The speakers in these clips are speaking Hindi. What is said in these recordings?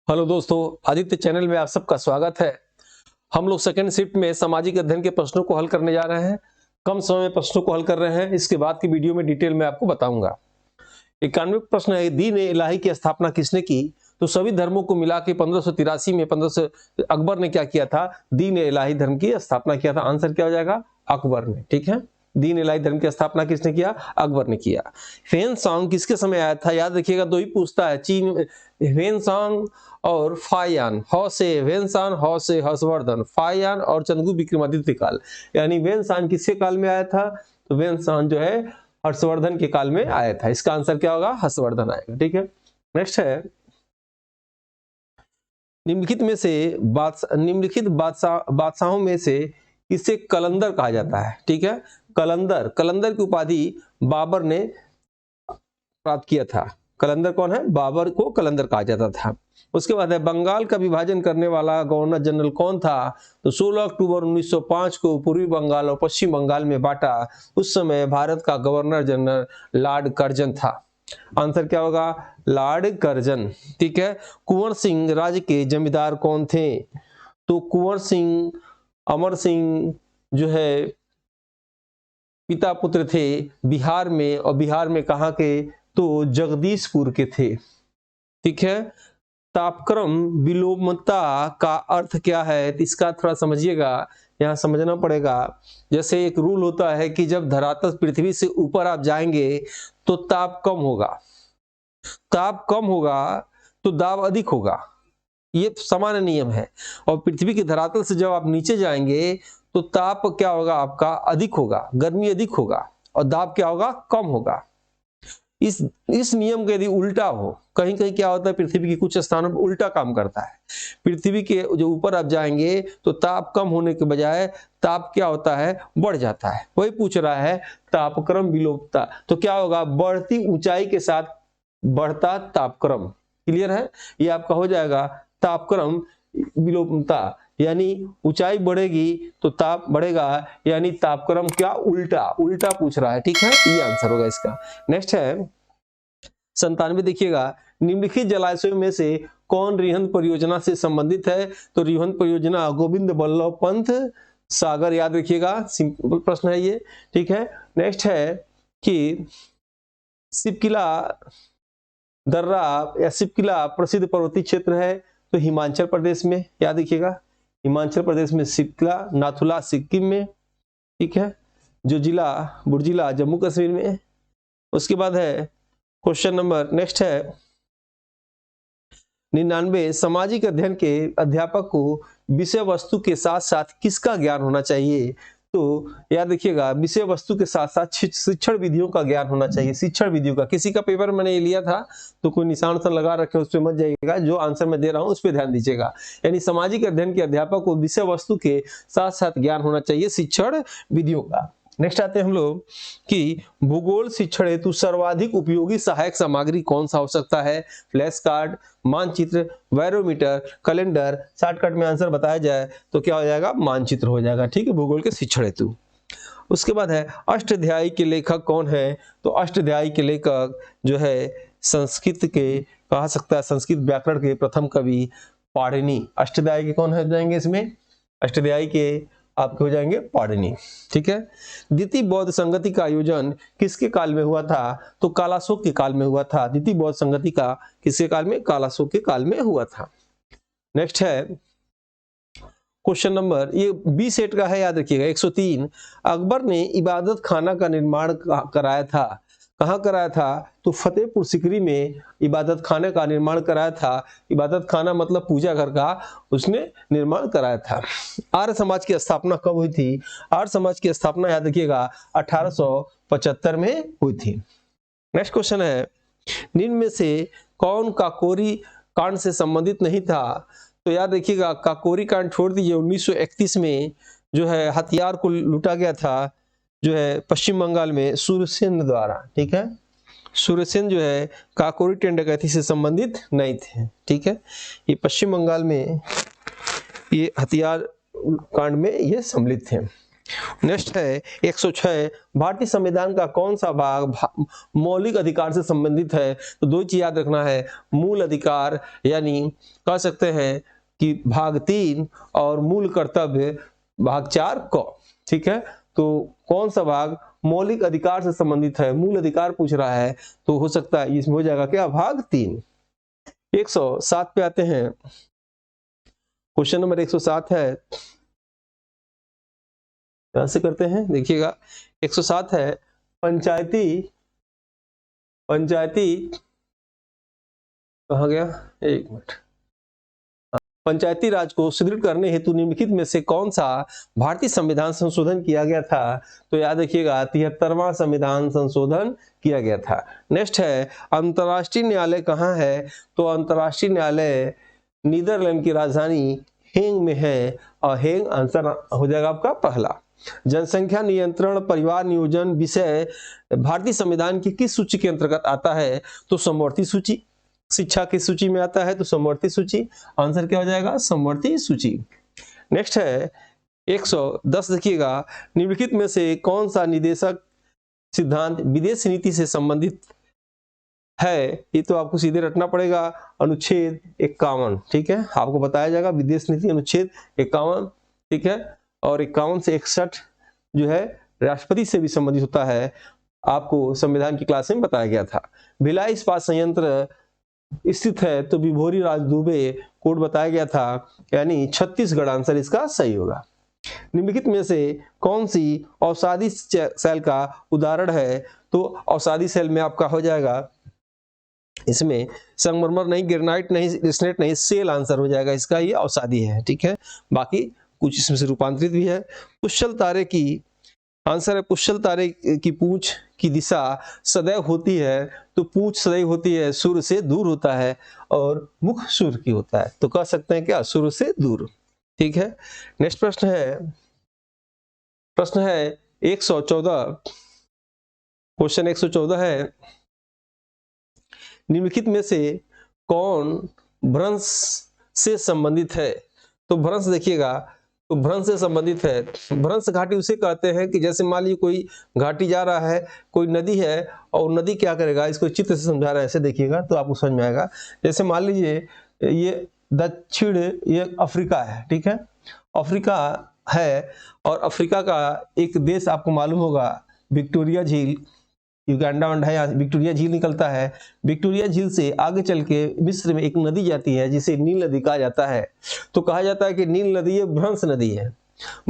हेलो दोस्तों, आदित्य चैनल में आप सबका स्वागत है। हम लोग सेकंड शिफ्ट में सामाजिक अध्ययन के प्रश्नों को हल करने जा रहे हैं। कम समय में प्रश्नों को हल कर रहे हैं। इसके बाद की वीडियो में डिटेल में आपको बताऊंगा। 91 प्रश्न है, दीन ए इलाही की स्थापना किसने की? तो सभी धर्मों को मिला के 1583 में अकबर ने क्या किया था? दीन ए इलाही धर्म की स्थापना किया था। आंसर क्या हो जाएगा? अकबर ने। ठीक है, दीन इलाही धर्म की स्थापना किसने किया? अकबर ने किया। फेन सॉन्ग किसके समय आया था? याद रखिएगा, दो ही पूछता है, चीन फेन सॉन्ग और फायान। हौ से वेनसान, हौ से हर्षवर्धन, फायान और चंद्रगुप्त विक्रमादित्य काल। यानी वेनसान किसके काल में आया था? तो वेनसान जो है हर्षवर्धन के काल में आया था। इसका आंसर क्या होगा? हर्षवर्धन आएगा। ठीक है, नेक्स्ट है, निम्नलिखित बादशाहों में से किसे कलंदर कहा जाता है? ठीक है, कलंदर की उपाधि बाबर ने प्राप्त किया था। कलंदर कौन है? बाबर को कलंदर कहा जाता था। उसके बाद है, बंगाल का विभाजन करने वाला गवर्नर जनरल कौन था? तो 16 अक्टूबर 1905 को पूर्वी बंगाल और पश्चिम बंगाल में बांटा। उस समय भारत का गवर्नर जनरल लॉर्ड कर्जन था। आंसर क्या होगा? Lord Curzon. ठीक है, कुंवर सिंह राज्य के जमींदार कौन थे? तो कुंवर सिंह अमर सिंह जो है पिता पुत्र थे बिहार में, और बिहार में कहाँ के? तो जगदीशपुर के थे। ठीक है, तापक्रम विलोमता का अर्थ क्या है? तो इसका थोड़ा समझिएगा, यहाँ समझना पड़ेगा। जैसे एक रूल होता है कि जब धरातल पृथ्वी से ऊपर आप जाएंगे तो ताप कम होगा, ताप कम होगा तो दाब अधिक होगा। ये सामान्य नियम है। और पृथ्वी की धरातल से जब आप नीचे जाएंगे तो ताप क्या होगा? आपका अधिक होगा, गर्मी अधिक होगा, और दाब क्या होगा? कम होगा। इस नियम का यदि उल्टा हो, कहीं कहीं क्या होता है, पृथ्वी के कुछ स्थानों पर उल्टा काम करता है। पृथ्वी के जो ऊपर आप जाएंगे तो ताप कम होने के बजाय ताप क्या होता है? बढ़ जाता है। वही पूछ रहा है, तापक्रम विलोमता। तो क्या होगा? बढ़ती ऊंचाई के साथ बढ़ता तापक्रम। क्लियर है? ये आपका हो जाएगा तापक्रम विलोमता, यानी ऊंचाई बढ़ेगी तो ताप बढ़ेगा, यानी तापक्रम क्या? उल्टा उल्टा पूछ रहा है। ठीक है, ये आंसर होगा इसका। नेक्स्ट है 97, देखिएगा, निम्नलिखित जलाशयों में से कौन रिहंद परियोजना से संबंधित है? तो रिहंद परियोजना गोविंद बल्लभ पंत सागर। याद रखिएगा, सिंपल प्रश्न है ये। ठीक है, नेक्स्ट है कि सिपकिला दर्रा या सिपकिला प्रसिद्ध पर्वतीय क्षेत्र है, तो हिमाचल प्रदेश में। याद रखिएगा, हिमाचल प्रदेश में सिपकिला, नाथुला सिक्किम में। ठीक है, जो जिला बुर्जिला जम्मू कश्मीर में। उसके बाद है क्वेश्चन नंबर, नेक्स्ट है 99, सामाजिक अध्ययन के अध्यापक को विषय वस्तु के साथ साथ किसका ज्ञान होना चाहिए? तो याद रखिएगा, विषय वस्तु के साथ साथ शिक्षण विधियों का ज्ञान होना चाहिए। शिक्षण विधियों का, किसी का पेपर मैंने लिया था तो कोई निशान सा लगा रखे, उस पर मत जाइएगा। जो आंसर मैं दे रहा हूं उस पर ध्यान दीजिएगा। यानी सामाजिक अध्ययन के अध्यापक को विषय वस्तु के साथ साथ ज्ञान होना चाहिए शिक्षण विधियों का। नेक्स्ट आते हैं हम लोग कि भूगोल शिक्षण हेतु सर्वाधिक उपयोगी सहायक सामग्री कौन सा हो सकता है? फ्लैश कार्ड, मानचित्र, बैरोमीटर, कैलेंडर। शॉर्टकट में आंसर बताया जाए तो क्या हो जाएगा? मानचित्र हो जाएगा। ठीक है, भूगोल के शिक्षण हेतु। उसके बाद है अष्टाध्यायी के लेखक कौन है? तो अष्टाध्यायी के लेखक जो है संस्कृत के, कहा सकता है संस्कृत व्याकरण के प्रथम कवि पाणिनि। अष्टाध्यायी के कौन हो जाएंगे इसमें? अष्टाध्यायी के आपके हो जाएंगे पाणिनि। ठीक है, द्वितीय बौद्ध संगति का आयोजन किसके काल में हुआ था? तो कालाशोक के काल में हुआ था। द्वितीय बौद्ध संगति का किसके काल में? कालाशोक के काल में हुआ था। नेक्स्ट है क्वेश्चन नंबर, ये बी सेट का है, याद रखिएगा, 103, अकबर ने इबादत खाना का निर्माण कराया था। कहाँ कराया था? तो फतेहपुर सीकरी में इबादत खाने का निर्माण कराया था। इबादत खाना मतलब पूजा घर का उसने निर्माण कराया था। आर्य समाज की स्थापना कब हुई थी? आर्य समाज की स्थापना याद रखिएगा 1875 में हुई थी। नेक्स्ट क्वेश्चन है, निम्न में से कौन काकोरी कांड से संबंधित नहीं था? तो याद रखिएगा, काकोरी कांड छोड़ दीजिए, 1931 में जो है हथियार को लूटा गया था, जो है पश्चिम बंगाल में सूर्यसेन द्वारा। ठीक है, सूर्यसेन जो है काकोरी टेंड डकैती से संबंधित नहीं थे। ठीक है, ये पश्चिम बंगाल में ये हथियार कांड में ये सम्मिलित थे। नेक्स्ट है 106, भारतीय संविधान का कौन सा भाग मौलिक अधिकार से संबंधित है? तो दो चीज याद रखना है, मूल अधिकार यानी कह सकते हैं कि भाग 3 और मूल कर्तव्य भाग 4 क। ठीक है, तो कौन सा भाग मौलिक अधिकार से संबंधित है? मूल अधिकार पूछ रहा है, तो हो सकता है इसमें हो जाएगा क्या, भाग 3। 107 पे आते हैं, क्वेश्चन नंबर 107 है, कैसे करते हैं देखिएगा। 107 है, पंचायती कहाँ गया, एक मिनट। पंचायती राज को सुदृढ़ करने हेतु निम्नलिखित में से कौन सा भारतीय संविधान संशोधन किया गया था? तो याद रखिएगा 73वां संविधान संशोधन किया गया था। नेक्स्ट है, अंतर्राष्ट्रीय न्यायालय कहाँ है? तो अंतर्राष्ट्रीय न्यायालय नीदरलैंड की राजधानी हेग में है, और हेग आंसर हो जाएगा आपका पहला। जनसंख्या नियंत्रण परिवार नियोजन विषय भारतीय संविधान की किस सूची के अंतर्गत आता है? तो समवर्ती सूची। शिक्षा की सूची में आता है तो समवर्ती सूची, आंसर क्या हो जाएगा, समवर्ती सूची। नेक्स्ट है 110, देखिएगा, निम्नलिखित में से कौन सा निदेशक सिद्धांत विदेश नीति से संबंधित है? ये तो आपको सीधे रटना पड़ेगा, अनुच्छेद 51। ठीक है, आपको बताया जाएगा विदेश नीति अनुच्छेद 51। ठीक है, और 51 से 61 जो है राष्ट्रपति से भी संबंधित होता है, आपको संविधान की क्लास में बताया गया था। भिलाई इस्पात संयंत्र स्थित है तो विभोरी राज दुबे कोड बताया गया था, यानी छत्तीसगढ़ आंसर इसका सही होगा। निम्नलिखित में से कौन सी औषधि सेल का उदाहरण है? तो औषधि सेल में आपका हो जाएगा, इसमें संगमरमर नहीं, ग्रेनाइट नहीं, स्नेट नहीं, सेल आंसर हो जाएगा इसका, ये औषधि है। ठीक है, बाकी कुछ इसमें से रूपांतरित भी है। पुष्यल तारे की आंसर है, पुष्यल तारे की पूंछ की दिशा सदैव होती है, तो पूंछ सदैव होती है सूर्य से दूर होता है, और मुख सूर्य की होता है, तो कह सकते हैं क्या, सूर्य से दूर। ठीक है, नेक्स्ट प्रश्न है 114, क्वेश्चन 114 है, निम्नलिखित में से कौन भ्रंश से संबंधित है? तो भ्रंश देखिएगा, तो भ्रंश से संबंधित है, भ्रंश घाटी उसे कहते हैं कि जैसे मान लीजिए कोई घाटी जा रहा है, कोई नदी है, और नदी क्या करेगा, इसको चित्र से समझा रहा है, ऐसे देखिएगा तो आपको समझ में आएगा। जैसे मान लीजिए ये दक्षिण, ये अफ्रीका है। ठीक है, अफ्रीका है, और अफ्रीका का एक देश आपको मालूम होगा, विक्टोरिया झील, युगांडा वंडा है, विक्टोरिया झील निकलता है। विक्टोरिया झील से आगे चल के मिस्र में एक नदी जाती है जिसे नील नदी कहा जाता है। तो कहा जाता है कि नील नदी ये भ्रंश नदी है,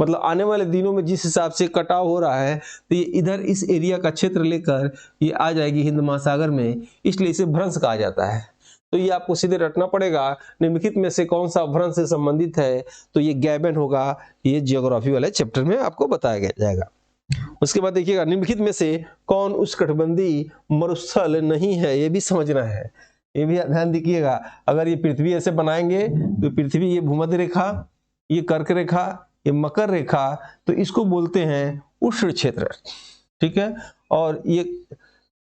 मतलब आने वाले दिनों में जिस हिसाब से कटाव हो रहा है, तो ये इधर इस एरिया का क्षेत्र लेकर ये आ जाएगी हिंद महासागर में, इसलिए इसे भ्रंश कहा जाता है। तो ये आपको सीधे रटना पड़ेगा, निम्नलिखित में से कौन सा भ्रंश से संबंधित है? तो ये गैबन होगा, ये जियोग्राफी वाले चैप्टर में आपको बताया जाएगा। उसके बाद देखिएगा, निम्नलिखित में से कौन उष्णकटिबंधीय मरुस्थल नहीं है? ये भी समझना है, ये भी ध्यान दीजिएगा। अगर ये पृथ्वी ऐसे बनाएंगे तो पृथ्वी, ये भूमध्य रेखा, ये कर्क रेखा, ये मकर रेखा, तो इसको बोलते हैं उष्ण क्षेत्र। ठीक है, और ये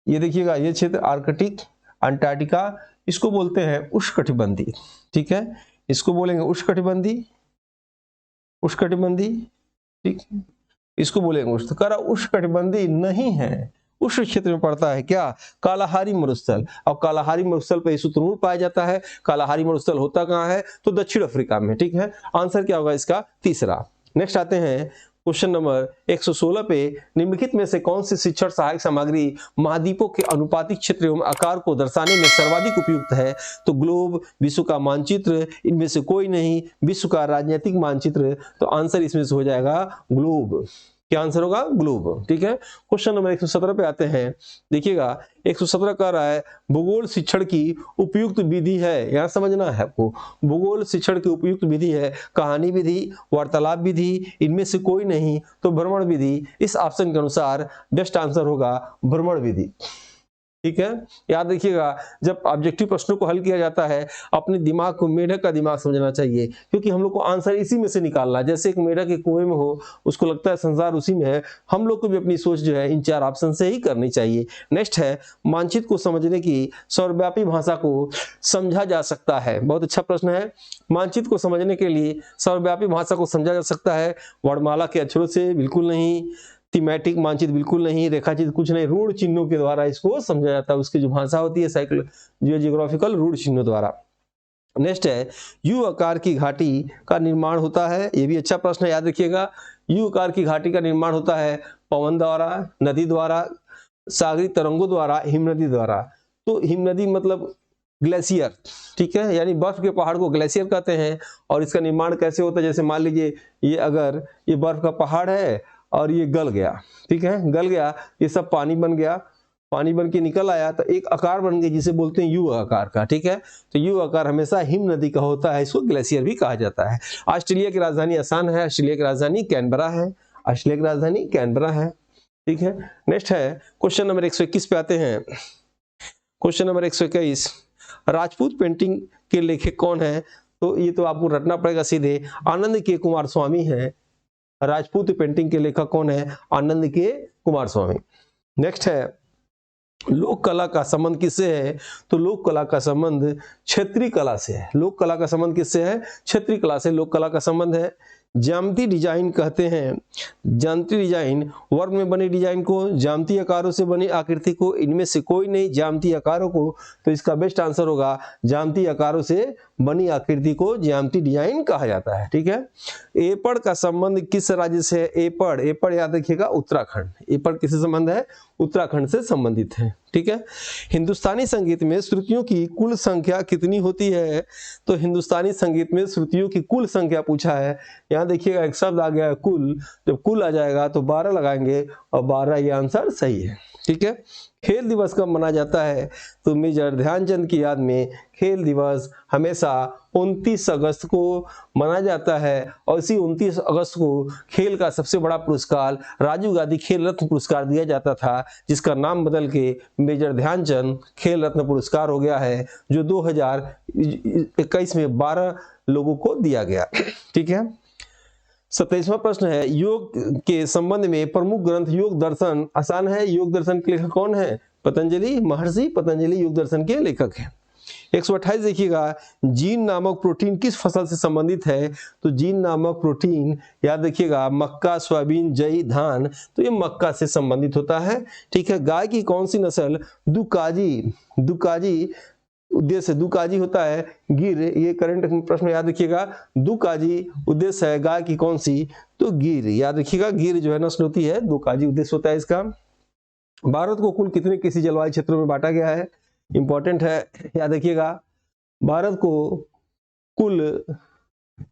देखिएगा, ये क्षेत्र आर्कटिक, अंटार्कटिका, इसको बोलते हैं उष्णकटिबंधीय। ठीक है, इसको बोलेंगे उष्णकटिबंधीय, ठीक, इसको बोलेंगे उष्ण। करा उष्णकटिबंधीय नहीं है, उष्ण क्षेत्र में पड़ता है क्या, कालाहारी मरुस्थल। और कालाहारी मरुस्थल पे शुतुरमुर्ग पाया जाता है। कालाहारी मरुस्थल होता कहाँ है? तो दक्षिण अफ्रीका में। ठीक है, आंसर क्या होगा इसका, तीसरा। नेक्स्ट आते हैं क्वेश्चन नंबर 116 पे, निम्नलिखित में से कौन सी शिक्षण सहायक सामग्री महाद्वीपों के अनुपातिक क्षेत्र एवं आकार को दर्शाने में सर्वाधिक उपयुक्त है? तो ग्लोब, विश्व का मानचित्र, इनमें से कोई नहीं, विश्व का राजनीतिक मानचित्र। तो आंसर इसमें से हो जाएगा ग्लोब। क्या आंसर होगा, ग्लोब। ठीक है, क्वेश्चन नंबर 117 पे आते हैं, देखिएगा 117 कह रहा है, भूगोल शिक्षण की उपयुक्त विधि है, यहां समझना है आपको, भूगोल शिक्षण की उपयुक्त विधि है कहानी विधि, वार्तालाप विधि, इनमें से कोई नहीं, तो भ्रमण विधि। इस ऑप्शन के अनुसार बेस्ट आंसर होगा भ्रमण विधि। ठीक है, याद रखिएगा जब ऑब्जेक्टिव प्रश्नों को हल किया जाता है अपने दिमाग को, मेढक का दिमाग समझना चाहिए, क्योंकि हम लोग को आंसर इसी में से निकालना है। जैसे एक मेढक के कुएं में हो, उसको लगता है संसार उसी में है, हम लोग को भी अपनी सोच जो है इन 4 ऑप्शन से ही करनी चाहिए। नेक्स्ट है, मानचित्र को समझने की सर्वव्यापी भाषा को समझा जा सकता है। बहुत अच्छा प्रश्न है। मानचित्र को समझने के लिए सर्वव्यापी भाषा को समझा जा सकता है वर्णमाला के अक्षरों से? बिल्कुल नहीं। थीमेटिक मानचित्र बिल्कुल नहीं। रेखाचित्र कुछ नहीं। रूढ़ चिन्हों के द्वारा इसको समझा जाता है। उसकी जो भाषा होती है जियोग्राफिकल रूढ़ चिन्हों द्वारा। नेक्स्ट है, यू आकार की घाटी का निर्माण होता है। ये भी अच्छा प्रश्न है, याद रखिएगा। यू आकार की घाटी का निर्माण होता है पवन द्वारा, नदी द्वारा, सागरी तरंगों द्वारा, हिमनदी द्वारा। तो हिमनदी मतलब ग्लेशियर, ठीक है, यानी बर्फ के पहाड़ को ग्लेशियर कहते हैं। और इसका निर्माण कैसे होता है? जैसे मान लीजिए ये अगर ये बर्फ का पहाड़ है और ये गल गया, ठीक है, गल गया, ये सब पानी बन गया, पानी बन के निकल आया तो एक आकार बन गया जिसे बोलते हैं यू आकार का, ठीक है। तो यू आकार हमेशा हिम नदी का होता है, इसको ग्लेशियर भी कहा जाता है। ऑस्ट्रेलिया की राजधानी आसान है, ऑस्ट्रेलिया की राजधानी कैनबरा है। ऑस्ट्रेलिया की राजधानी कैनबरा है, ठीक है। नेक्स्ट है क्वेश्चन नंबर 121 पे आते हैं। क्वेश्चन नंबर 121, राजपूत पेंटिंग के लेखक कौन है? तो ये तो आपको रटना पड़ेगा सीधे, आनंद के कुमार स्वामी है। राजपूत पेंटिंग के लेखक कौन है? आनंद के कुमार स्वामी। नेक्स्ट है, लोक कला का संबंध किससे है? तो लोक कला का संबंध क्षेत्रीय कला से है। लोक कला का संबंध किससे है? क्षेत्रीय कला से लोक कला का संबंध है। ज्यामिति डिजाइन कहते हैं, ज्यामिति डिजाइन वर्ग में बने डिजाइन को, ज्यामिति आकारों से बनी आकृति को, इनमें से कोई नहीं ज्यामिति आकारों को। तो इसका बेस्ट आंसर होगा ज्यामिति आकारों से बनी आकृति को ज्यामिति डिजाइन कहा जाता है, ठीक है। एपड़ का संबंध किस राज्य से है? एपड़, एपड़ याद रखिएगा उत्तराखंड। एपड़ किससे संबंध है? उत्तराखंड से संबंधित है, ठीक है। हिंदुस्तानी संगीत में श्रुतियों की कुल संख्या कितनी होती है? तो हिंदुस्तानी संगीत में श्रुतियों की कुल संख्या पूछा है। यहाँ देखिएगा एक शब्द आ गया है कुल, जब कुल आ जाएगा तो 12 लगाएंगे और 12 ये आंसर सही है, ठीक है। खेल दिवस कब मनाया जाता है? तो मेजर ध्यानचंद की याद में खेल दिवस हमेशा 29 अगस्त को मनाया जाता है। और इसी 29 अगस्त को खेल का सबसे बड़ा पुरस्कार राजीव गांधी खेल रत्न पुरस्कार दिया जाता था, जिसका नाम बदल के मेजर ध्यानचंद खेल रत्न पुरस्कार हो गया है, जो 2021 में 12 लोगों को दिया गया, ठीक है। 27वां प्रश्न है, योग के संबंध में प्रमुख ग्रंथ योग दर्शन। आसान है। योग दर्शन के लेखक कौन है? पतंजलि, महर्षि पतंजलि योग दर्शन के लेखक हैं। 128 देखिएगा, जीन नामक प्रोटीन किस फसल से संबंधित है? तो जीन नामक प्रोटीन याद रखिएगा मक्का, सोयाबीन, जई, धान। तो ये मक्का से संबंधित होता है, ठीक है। गाय की कौन सी नस्ल दुकाजी, दुकाजी उद्देश्य दुकाजी होता है गिर, ये करंट प्रश्न याद रखिएगा। दुकाजी उद्देश्य है गाय की कौन सी? तो गिर, याद रखिएगा गिर जो है नस्ल होती है, दुकाजी उद्देश्य होता है इसका। भारत को कुल कितने कृषि जलवायु क्षेत्रों में बांटा गया है? इंपॉर्टेंट है, याद रखिएगा। भारत को कुल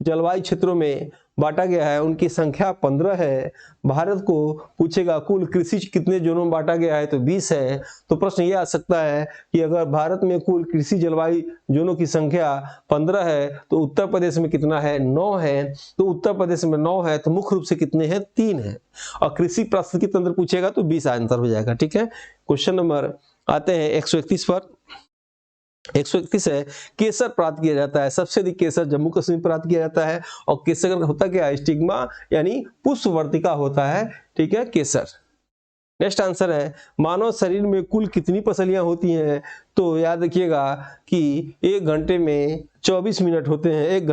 जलवायु क्षेत्रों में बांटा गया है, उनकी संख्या 15 है। भारत को पूछेगा कुल कृषि कितने जोनों में बांटा गया है? तो 20 है। तो प्रश्न ये आ सकता है कि अगर भारत में कुल कृषि जलवायु जोनों की संख्या 15 है तो उत्तर प्रदेश में कितना है? 9 है। तो उत्तर प्रदेश में 9 है तो मुख्य रूप से कितने हैं? 3 है। और कृषि पारिस्थितिकी तंत्र पूछेगा तो 20 आंसर हो जाएगा, ठीक है। क्वेश्चन नंबर आते हैं 131 पर। 131 है, केसर प्राप्त किया जाता है, सबसे अधिक केसर जम्मू कश्मीर प्राप्त किया जाता है। और केसर होता क्या है? स्टिग्मा यानी पुष्पवर्तिका होता है, ठीक है, केसर। नेक्स्ट आंसर है, मानव शरीर में कुल कितनी पसलियां होती हैं? तो याद रखिएगा कि 1 घंटे में 24 मिनट होते हैं, एक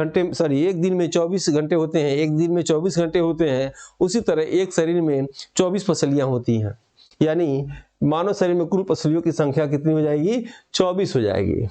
दिन में 24 घंटे होते हैं, एक दिन में 24 घंटे होते हैं। उसी तरह एक शरीर में 24 पसलियां होती हैं, यानी मानव शरीर में कुल पसलियों की संख्या कितनी हो जाएगी? 24 हो जाएगी।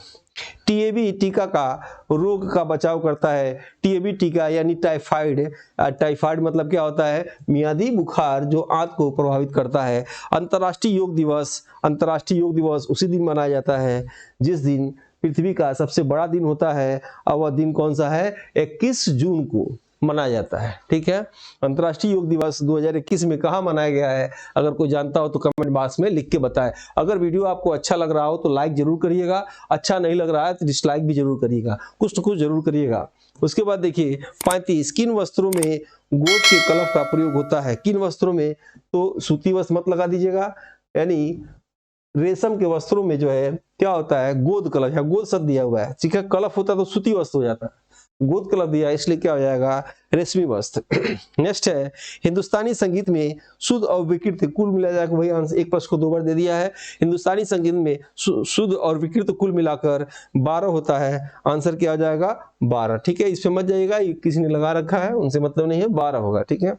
टीएबी टीका का रोग का बचाव करता है। टीएबी टीका यानी टाइफाइड, टाइफाइड मतलब क्या होता है? मियादी बुखार जो आंत को प्रभावित करता है। अंतर्राष्ट्रीय योग दिवस, अंतर्राष्ट्रीय योग दिवस उसी दिन मनाया जाता है जिस दिन पृथ्वी का सबसे बड़ा दिन होता है। और वह दिन कौन सा है? 21 जून को मनाया जाता है, ठीक है। अंतर्राष्ट्रीय योग दिवस 2021 में कहाँ मनाया गया है? अगर कोई जानता हो तो कमेंट बॉक्स में लिख के बताएं। अगर वीडियो आपको अच्छा लग रहा हो तो लाइक जरूर करिएगा, अच्छा नहीं लग रहा है तो डिसलाइक भी जरूर करिएगा, कुछ न कुछ जरूर करिएगा। उसके बाद देखिए 35, किन वस्त्रों में गोट के कलफ का प्रयोग होता है? किन वस्त्रों में? तो सूती वस्त्र मत लगा दीजिएगा, यानी रेशम के वस्त्रों में जो है क्या होता है, गोद कलफ या गोद शब्द दिया हुआ है, ठीक है। कलफ होता तो सूती वस्त्र हो जाता, गोद कलफ दिया इसलिए क्या हो जाएगा, रेशमी वस्त्र। नेक्स्ट है हिंदुस्तानी संगीत में शुद्ध और विकृत, कुल मिला जाकर वही आंसर, एक प्रश्न को 2 बार दे दिया है। हिंदुस्तानी संगीत में शुद्ध और विकृत कुल मिलाकर 12 होता है, आंसर क्या हो जाएगा 12, ठीक है। इस पे मत जाइएगा, ये किसी ने लगा रखा है उनसे मतलब नहीं है, 12 होगा, ठीक है।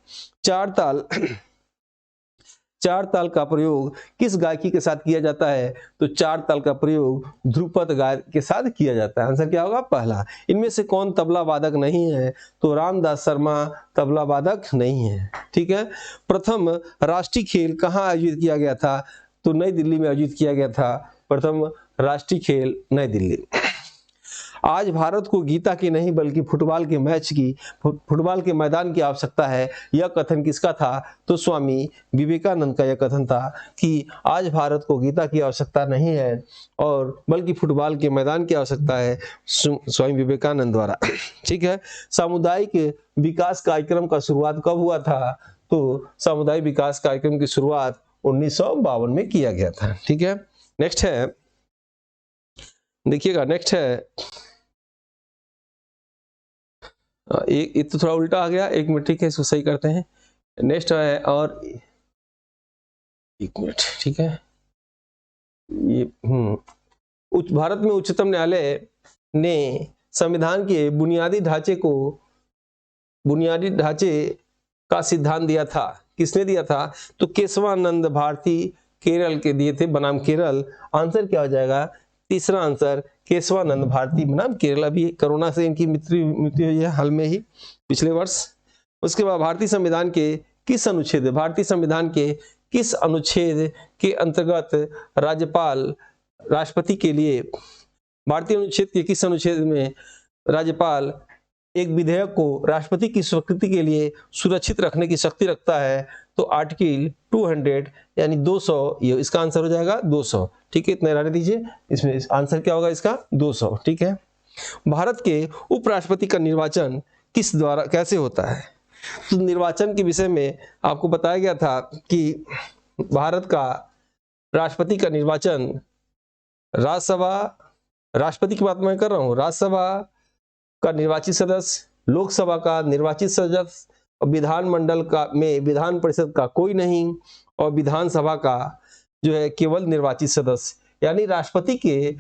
चार ताल का प्रयोग किस गायकी के साथ किया जाता है, तो चार ताल का प्रयोग ध्रुपद गाय के साथ किया जाता है, आंसर क्या होगा पहला। इनमें से कौन तबला वादक नहीं है, तो रामदास शर्मा तबला वादक नहीं है, ठीक है। प्रथम राष्ट्रीय खेल कहाँ आयोजित किया गया था, तो नई दिल्ली में आयोजित किया गया था, प्रथम राष्ट्रीय खेल नई दिल्ली। आज भारत को गीता की नहीं बल्कि फुटबॉल के मैच की, फुटबॉल के मैदान की आवश्यकता है, यह कथन किसका था, तो स्वामी विवेकानंद का यह कथन था कि आज भारत को गीता की आवश्यकता नहीं है और बल्कि फुटबॉल के मैदान की आवश्यकता है, स्वामी विवेकानंद द्वारा, ठीक है। सामुदायिक विकास कार्यक्रम का शुरुआत कब हुआ था, तो सामुदायिक विकास कार्यक्रम की शुरुआत 1952 में किया गया था, ठीक है। नेक्स्ट है, देखिएगा नेक्स्ट है, एक तो थोड़ा उल्टा आ गया, 1 मिनट, ठीक है, इसको सही करते हैं। नेक्स्ट है, और 1 मिनट, ठीक है। ये भारत में उच्चतम न्यायालय ने संविधान के बुनियादी ढांचे का सिद्धांत दिया था, किसने दिया था, तो केशवानंद भारती केरल के दिए थे, बनाम केरल, आंसर क्या हो जाएगा, तीसरा आंसर केशवानंद भारती बनाम केरल। अभी कोरोना से इनकी मृत्यु हुई है हाल में ही, पिछले वर्ष। उसके बाद भारतीय संविधान के किस अनुच्छेद के अंतर्गत राष्ट्रपति के लिए, भारतीय अनुच्छेद के किस अनुच्छेद में राज्यपाल एक विधेयक को राष्ट्रपति की स्वीकृति के लिए सुरक्षित रखने की शक्ति रखता है, तो आर्टिकल 200 यानी 200, ये इसका आंसर हो जाएगा 200, ठीक है। इतना रहने दीजिए, इसमें आंसर क्या होगा इसका 200, ठीक है। भारत के उपराष्ट्रपति का निर्वाचन किस द्वारा कैसे होता है, तो निर्वाचन के विषय में आपको बताया गया था कि भारत का राष्ट्रपति का निर्वाचन राज्यसभा, राष्ट्रपति की बात मैं कर रहा हूँ, राज्यसभा का निर्वाचित सदस्य, लोकसभा का निर्वाचित सदस्य, और विधानमंडल का में विधान परिषद का कोई नहीं, और विधानसभा का जो है केवल निर्वाचित सदस्य। यानी राष्ट्रपति के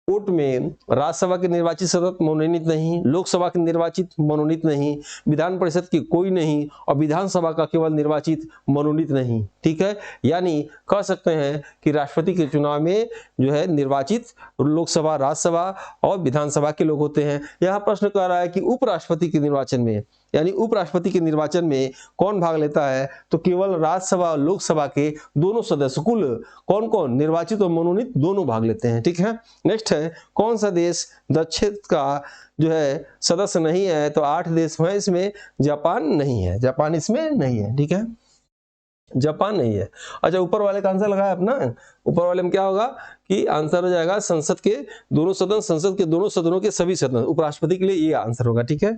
वोट में राज्यसभा के निर्वाचित सदस्य मनोनीत नहीं, लोकसभा के निर्वाचित मनोनीत नहीं, विधान परिषद की कोई नहीं, और विधानसभा का केवल निर्वाचित मनोनीत नहीं, ठीक है। यानी कह सकते हैं कि राष्ट्रपति के चुनाव में जो है निर्वाचित लोकसभा, राज्यसभा और विधानसभा के लोग होते हैं। यहाँ प्रश्न कर रहा है कि उपराष्ट्रपति के निर्वाचन में, यानी उपराष्ट्रपति के निर्वाचन में कौन भाग लेता है, तो केवल राज्यसभा और लोकसभा के दोनों सदस्य, कुल कौन कौन, निर्वाचित और मनोनीत दोनों भाग लेते हैं, ठीक है। नेक्स्ट है, कौन सा देश दक्षिण का जो है सदस्य नहीं है, तो 8 देश हैं इसमें, जापान नहीं है, जापान इसमें नहीं है, ठीक है, जापान नहीं है। अच्छा, ऊपर वाले का आंसर लगाया अपना, ऊपर वाले में क्या होगा कि आंसर हो जाएगा संसद के दोनों सदन, संसद के दोनों सदनों के सभी सदन, उपराष्ट्रपति के लिए ये आंसर होगा, ठीक है।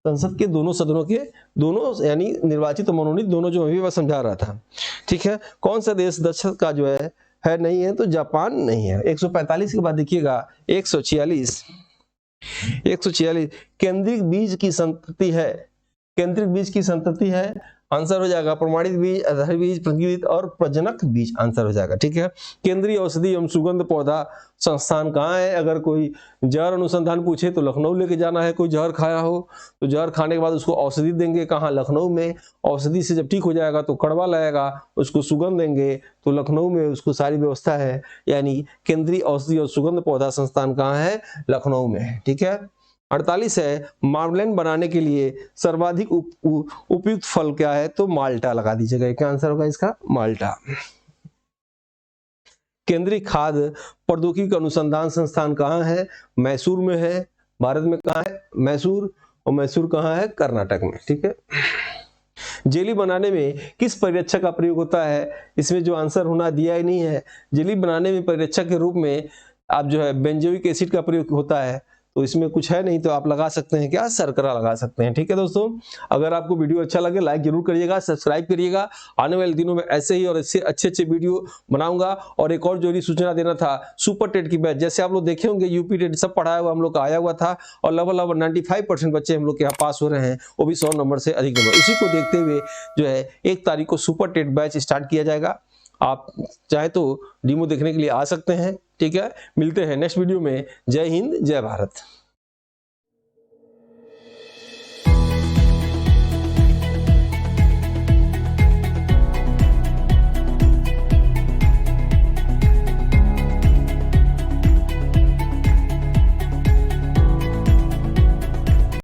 संसद के दोनों सदनों के दोनों, यानी निर्वाचित और मनोनीत दोनों, जो अभी मैं समझा रहा था, ठीक है। कौन सा देश दक्षिण का जो है नहीं है, तो जापान नहीं है। 145 के बाद देखिएगा 146, केंद्रिक बीज की संतति है, केंद्रिक बीज की संतति है, आंसर हो जाएगा प्रमाणित बीज, आधार बीज, प्रतिनिधित और प्रजनक बीज, आंसर हो जाएगा, ठीक है। केंद्रीय औषधि एवं सुगंध पौधा संस्थान कहाँ है, अगर कोई जहर अनुसंधान पूछे तो लखनऊ लेके जाना है, कोई जहर खाया हो तो जहर खाने के बाद उसको औषधि देंगे, कहाँ, लखनऊ में। औषधि से जब ठीक हो जाएगा तो कड़वा लगेगा, उसको सुगंध देंगे तो लखनऊ में उसको सारी व्यवस्था है, यानी केंद्रीय औषधि और सुगंध पौधा संस्थान कहाँ है, लखनऊ में है, ठीक है। 48 है, मार्मलेन बनाने के लिए सर्वाधिक उपयुक्त फल क्या है, तो माल्टा लगा दीजिएगा, क्या आंसर होगा इसका, माल्टा। केंद्रीय खाद्य प्रौद्योगिकी अनुसंधान संस्थान कहाँ है, मैसूर में है, भारत में कहाँ है, मैसूर, और मैसूर कहाँ है, कर्नाटक में, ठीक है। जेली बनाने में किस परिरक्षक का प्रयोग होता है, इसमें जो आंसर होना दिया ही नहीं है। जेली बनाने में परिरक्षक के रूप में आप जो है बेंजोइक एसिड का प्रयोग होता है, तो इसमें कुछ है नहीं, तो आप लगा सकते हैं क्या, शर्करा लगा सकते हैं। ठीक है दोस्तों, अगर आपको वीडियो अच्छा लगे लाइक जरूर करिएगा, सब्सक्राइब करिएगा। आने वाले दिनों में ऐसे ही और ऐसे अच्छे वीडियो बनाऊंगा। और एक और जरूरी सूचना देना था, सुपर टेट की बैच, जैसे आप लोग देखे होंगे यूपी टेट सब पढ़ाया हुआ हम लोग का आया हुआ था, और लगभग 95% बच्चे हम लोग के यहाँ पास हो रहे हैं, वो भी 100 नंबर से अधिक नंबर। इसी को देखते हुए जो है 1 तारीख को सुपर टेट बैच स्टार्ट किया जाएगा। आप चाहे तो डेमो देखने के लिए आ सकते हैं। ठीक है, मिलते हैं नेक्स्ट वीडियो में। जय हिंद, जय भारत।